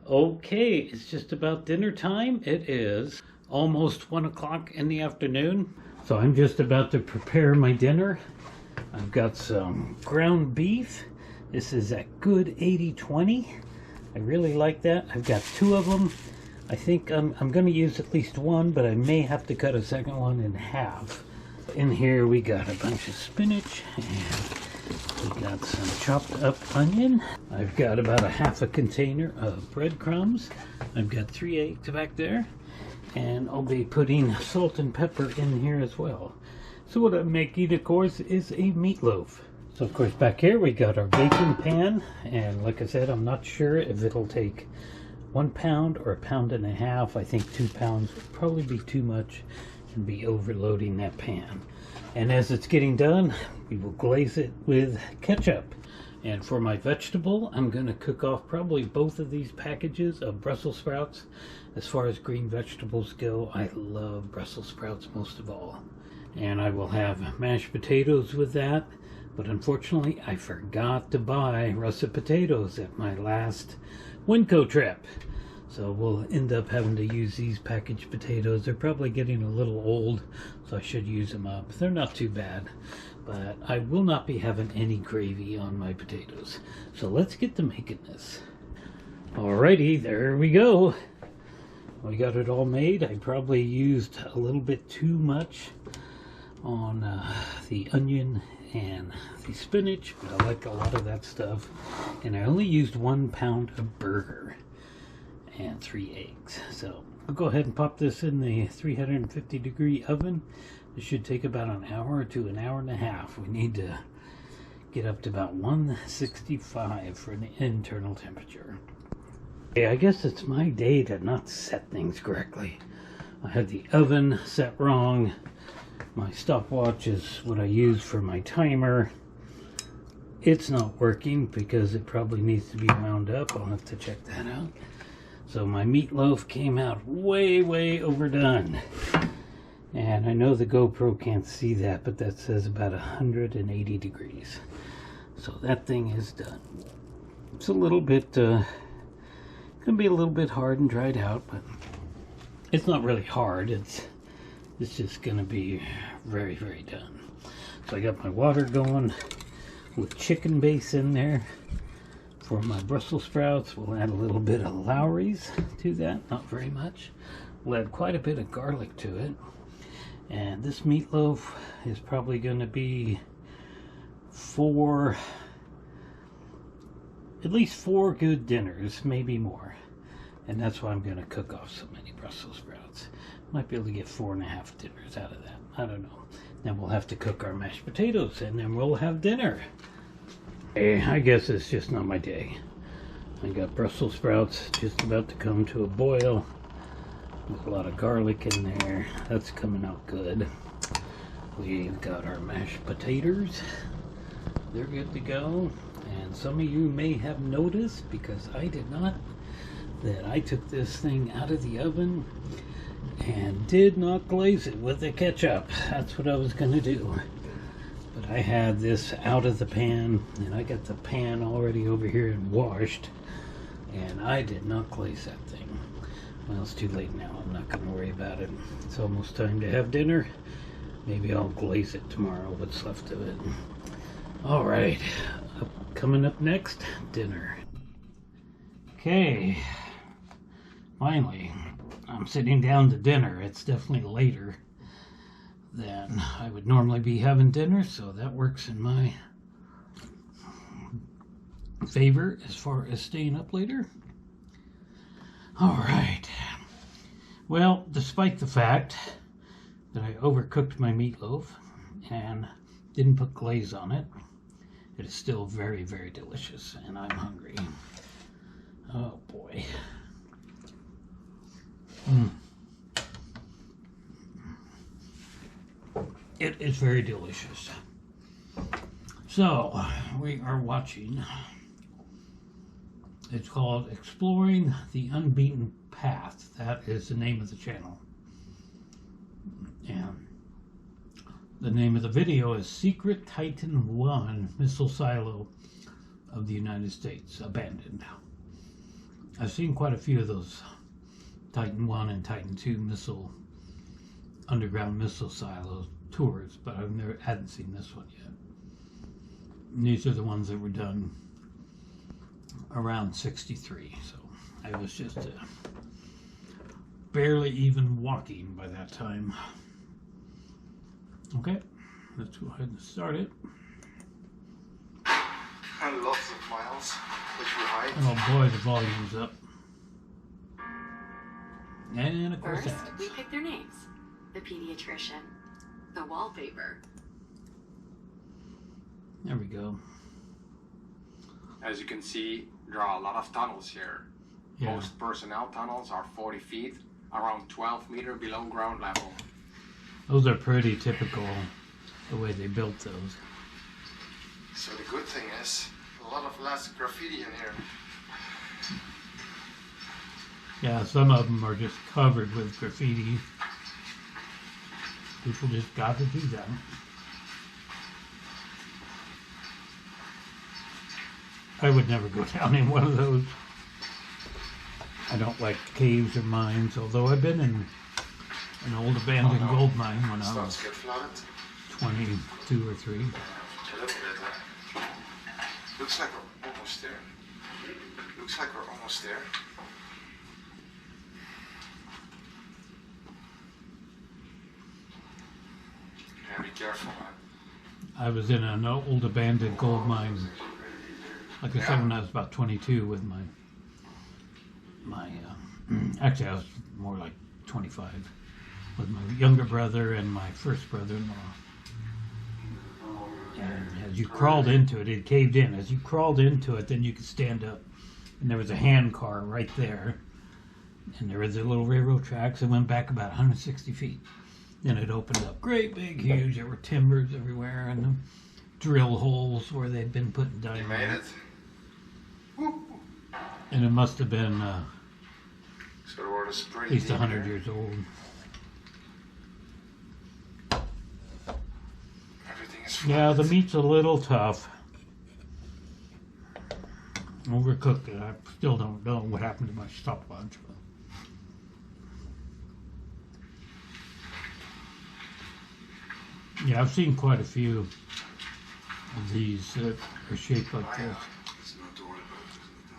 Okay, it's just about dinner time. It is almost 1 o'clock in the afternoon. So I'm just about to prepare my dinner. I've got some ground beef. This is that good 80/20. I really like that. I've got two of them. I think I'm going to use at least one, but I may have to cut a second one in half. In here we got a bunch of spinach and we got some chopped up onion. I've got about a half a container of breadcrumbs. I've got 3 eggs back there. And I'll be putting salt and pepper in here as well. So what I'm making, of course, is a meatloaf. So of course back here we got our baking pan. And like I said, I'm not sure if it'll take 1 pound or 1.5 pounds. I think 2 pounds would probably be too much and be overloading that pan. And as it's getting done, we will glaze it with ketchup. And for my vegetable, I'm going to cook off probably both of these packages of Brussels sprouts. As far as green vegetables go, I love Brussels sprouts most of all. And I will have mashed potatoes with that. But unfortunately, I forgot to buy russet potatoes at my last Winco trip. So we'll end up having to use these packaged potatoes. They're probably getting a little old, so I should use them up. They're not too bad. But I will not be having any gravy on my potatoes. So let's get to making this. Alrighty, there we go. We got it all made. I probably used a little bit too much on the onion and the spinach, but I like a lot of that stuff. And I only used 1 pound of burger and 3 eggs. So I'll go ahead and pop this in the 350-degree oven. It should take about an hour to an hour and a half. We need to get up to about 165 for an internal temperature. Okay, I guess it's my day to not set things correctly. I had the oven set wrong. My stopwatch is what I use for my timer. It's not working because it probably needs to be wound up. I'll have to check that out. So my meatloaf came out way overdone. And I know the GoPro can't see that, but that says about 180 degrees. So that thing is done. It's a little bit, gonna be a little bit hard and dried out, but it's not really hard. It's just gonna be very done. So I got my water going with chicken base in there. For my Brussels sprouts, we'll add a little bit of Lawry's to that, not very much. We'll add quite a bit of garlic to it. And this meatloaf is probably going to be at least four good dinners, maybe more. And that's why I'm going to cook off so many Brussels sprouts. Might be able to get 4.5 dinners out of that. I don't know. Then we'll have to cook our mashed potatoes and then we'll have dinner. I guess it's just not my day. I got Brussels sprouts just about to come to a boil. With a lot of garlic in there. That's coming out good. We've got our mashed potatoes. They're good to go. And some of you may have noticed, because I did not, that I took this thing out of the oven and did not glaze it with the ketchup. That's what I was going to do. But I had this out of the pan, and I got the pan already over here and washed, and I did not glaze that thing. Well, it's too late now. I'm not going to worry about it. It's almost time to have dinner. Maybe I'll glaze it tomorrow, what's left of it. All right, coming up next, dinner. Okay, finally, I'm sitting down to dinner. It's definitely later than I would normally be having dinner, so that works in my favor as far as staying up later. All right. Well, despite the fact that I overcooked my meatloaf and didn't put glaze on it, it is still very delicious, and I'm hungry. Oh boy. It is very delicious. So, we are watching. It's called Exploring the Unbeaten Path. That is the name of the channel. And the name of the video is Secret Titan 1 Missile Silo of the United States Abandoned. I've seen quite a few of those Titan 1 and Titan 2 underground missile silo tours, but hadn't seen this one yet. And these are the ones that were done around 63, so I was just barely even walking by that time. Okay, let's go ahead and start it. And lots of miles, which we hide. Oh boy, the volume's up. And of course First, ads. we pick their names. The pediatrician, the wallpaper, There we go. As you can see, there are a lot of tunnels here. Yeah. Most personnel tunnels are 40 feet, around 12 meters below ground level. Those are pretty typical, the way they built those. So the good thing is, a lot of less graffiti in here. Yeah, some of them are just covered with graffiti. People just got to do that. I would never go down in one of those. I don't like caves or mines, although I've been in an old abandoned gold mine when I Starts was to get flooded. 22 or 3. A little bit. Looks like we're almost there. Looks like we're almost there. Yeah, be careful, man. I was in an old abandoned gold mine, like I said, when I was about 22 with my actually I was more like 25, with my younger brother and my first brother-in-law. And as you crawled into it, it caved in. As you crawled into it, then you could stand up. And there was a hand car right there. And there was a little railroad tracks that went back about 160 feet. Then it opened up great big huge. There were timbers everywhere and drill holes where they'd been putting You made dynamite. it. And it must have been So the water's pretty at least deep 100 here. years old. Everything is Yeah, the flooded. meat's a little tough. Overcooked it. I still don't know what happened to my stopwatch. Yeah, I've seen quite a few of these that are shaped like this, It's not to worry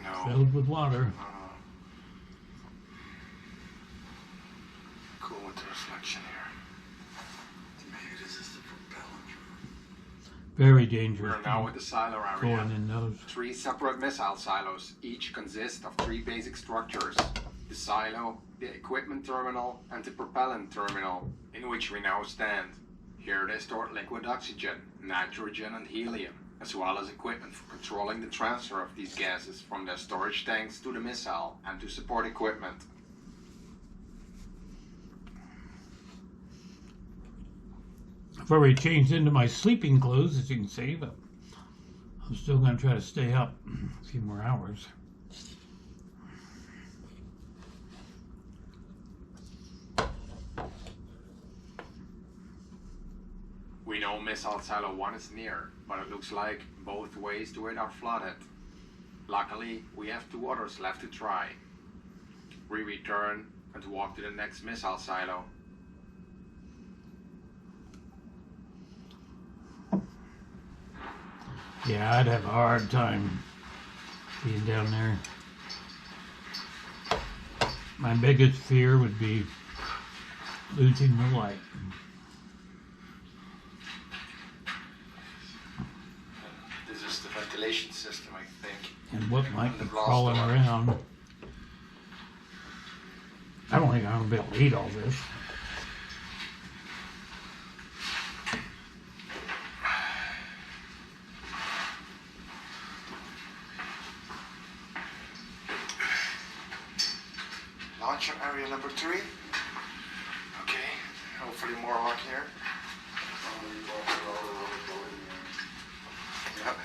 about. No. filled with water. Cool with the reflection here. Maybe this is the propellant. Very We dangerous are now at the silo going area. in those. 3 separate missile silos, each consist of 3 basic structures. The silo, the equipment terminal, and the propellant terminal, in which we now stand. Here they store liquid oxygen, nitrogen and helium, as well as equipment for controlling the transfer of these gases from their storage tanks to the missile and to support equipment. I've already changed into my sleeping clothes, as you can see, but I'm still going to try to stay up a few more hours. We know missile silo 1 is near, but it looks like both ways to it are flooded. Luckily, we have 2 others left to try. We return and walk to the next missile silo. Yeah, I'd have a hard time being down there. My biggest fear would be losing the light. This is the ventilation system, I think. And what might be The blast crawling door. around. I don't think I'm going to be able to eat all this. Launcher area number 3. Okay, hopefully more luck here. Yep.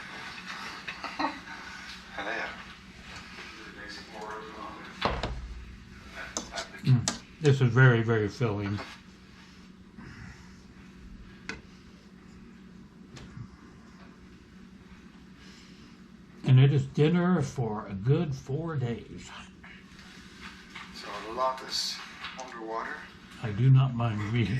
And there. Epic. This is very, very filling. And it is dinner for a good 4 days. lot is underwater. I do not mind reading.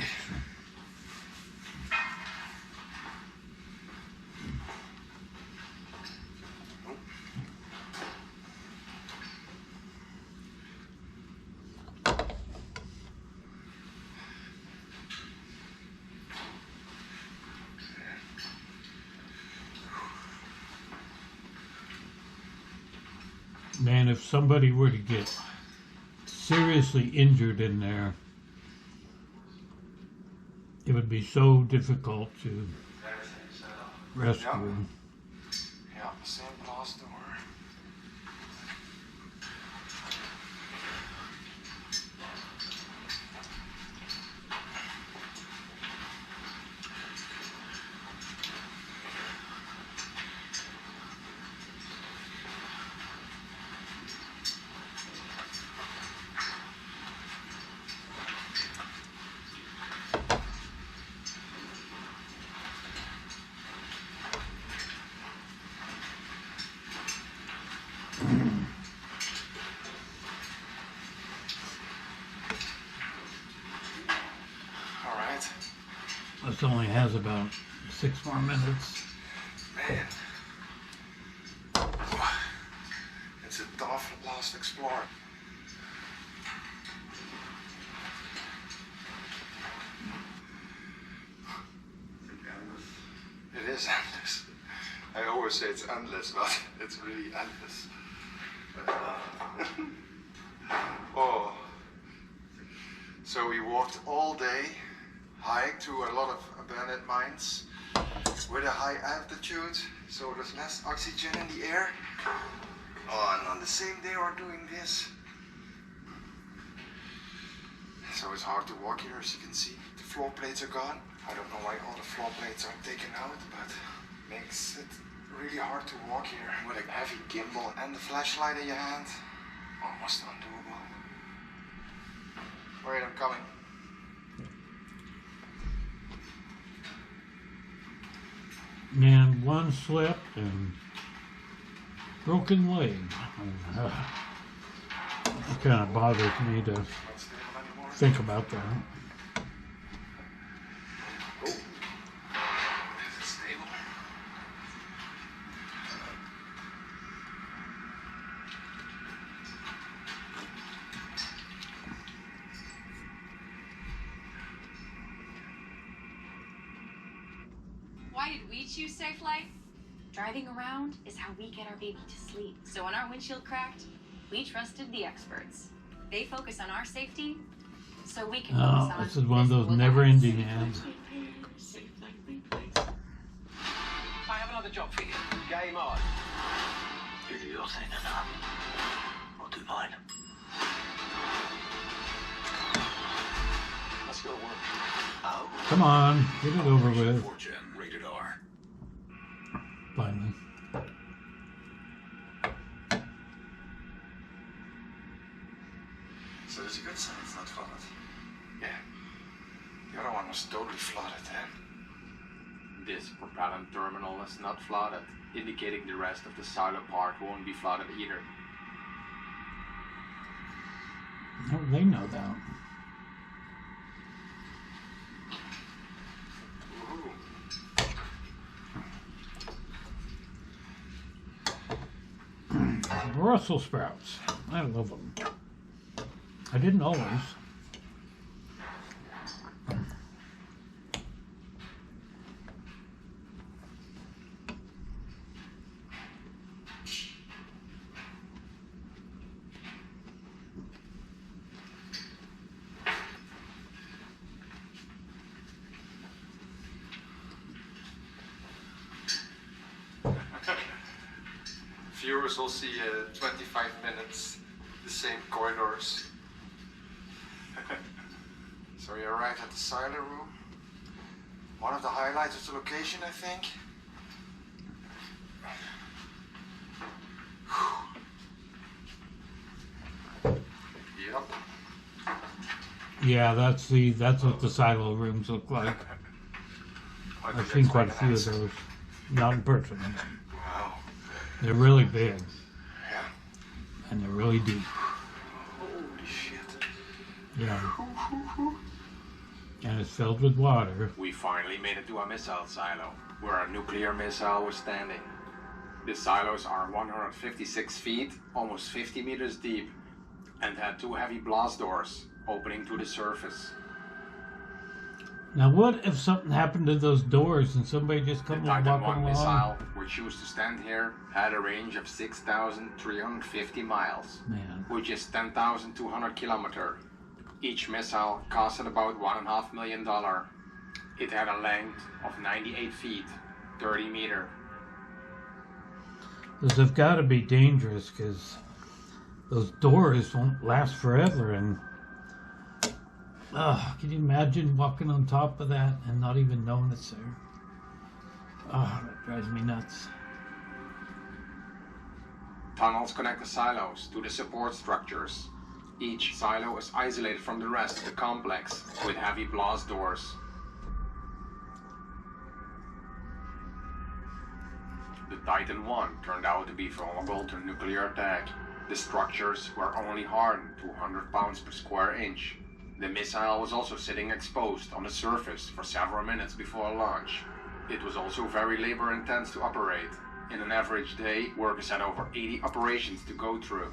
Man, if somebody were to get seriously injured in there, it would be so difficult to rescue them. Yeah, same blast door. Alright. This only has about 6 more minutes. Man. It's a Dolphin Blast Explorer. It is endless. I always say it's endless, but it's really endless. Oh. So we walked all day, hiked through a lot of abandoned mines with a high altitude, so there's less oxygen in the air. Oh, and on the same day we're doing this. So it's hard to walk here, as you can see. The floor plates are gone. I don't know why all the floor plates are taken out, but makes it really hard to walk here with a heavy gimbal and the flashlight in your hand. Almost undoable. Wait, I'm coming. Man, one slip and broken leg. It kind of bothers me to Not stable anymore. think about that. Oh. Is it stable? Why did we choose Safe Flight? Driving around is how we get our baby to sleep. So when our windshield cracked, we trusted the experts. They focus on our safety, so we can focus Oh, on this is one of those this never-ending ads. I have another job for you. Game on. You do your thing and I'll do mine. Let's go to work. Oh, Come on, get it over with. 4gen, rated R. Finally. So there's a good sign it's not flooded. Yeah. The other one was totally flooded then. This propellant terminal is not flooded, indicating the rest of the silo part won't be flooded either. How do they know that? Woohoo. Brussels sprouts. I love them. I didn't always. Viewers will see 25 minutes, the same corridors. So we arrived at the silo room. One of the highlights is the location, I think. Yep. Yeah, that's what the silo rooms look like. I've seen quite a few of those. Not in person. Wow. They're really big Yeah. and they're really deep. Holy shit. Yeah. And it's filled with water. We finally made it to a missile silo, where a nuclear missile was standing. The silos are 156 feet, almost 50 meters deep, and had 2 heavy blast doors opening to the surface. Now, what if something happened to those doors and somebody just The come Titan walking 1 along? missile, which used to stand here, had a range of 6,350 miles, Man. which is 10,200 kilometers. Each missile costed about $1.5 million. It had a length of 98 feet, 30 meters. Those have got to be dangerous because those doors won't last forever. And can you imagine walking on top of that and not even knowing it's there? That drives me nuts. Tunnels connect the silos to the support structures. Each silo is isolated from the rest of the complex with heavy blast doors. The Titan 1 turned out to be vulnerable to nuclear attack. The structures were only hardened to 100 pounds per square inch. The missile was also sitting exposed on the surface for several minutes before launch. It was also very labor intense to operate. In an average day, workers had over 80 operations to go through.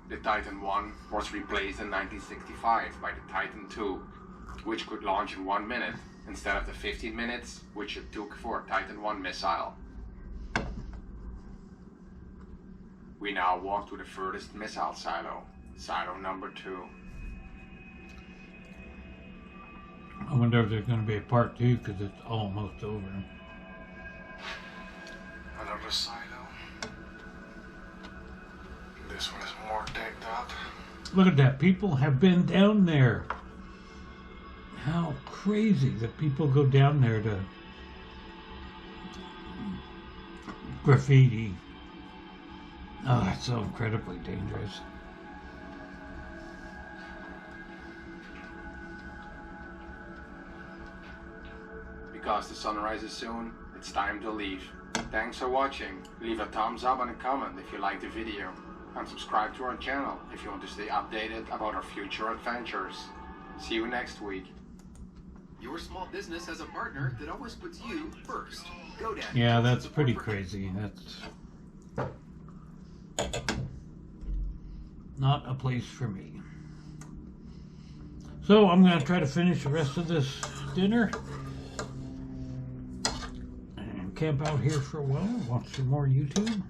The Titan 1 was replaced in 1965 by the Titan 2, which could launch in 1 minute instead of the 15 minutes which it took for a Titan 1 missile. We now walk to the furthest missile silo, silo number 2. I wonder if there's going to be a part 2 because it's almost over. Another silo. This one is more decked out. Look at that. People have been down there. How crazy that people go down there to graffiti. Oh, that's so incredibly dangerous. Because the sun rises soon, it's time to leave. Thanks for watching. Leave a thumbs up and a comment if you liked the video. And subscribe to our channel if you want to stay updated about our future adventures. See you next week. Your small business has a partner that always puts you first. GoDaddy. Yeah, that's pretty crazy. That's not a place for me. So I'm going to try to finish the rest of this dinner and camp out here for a while, watch some more YouTube.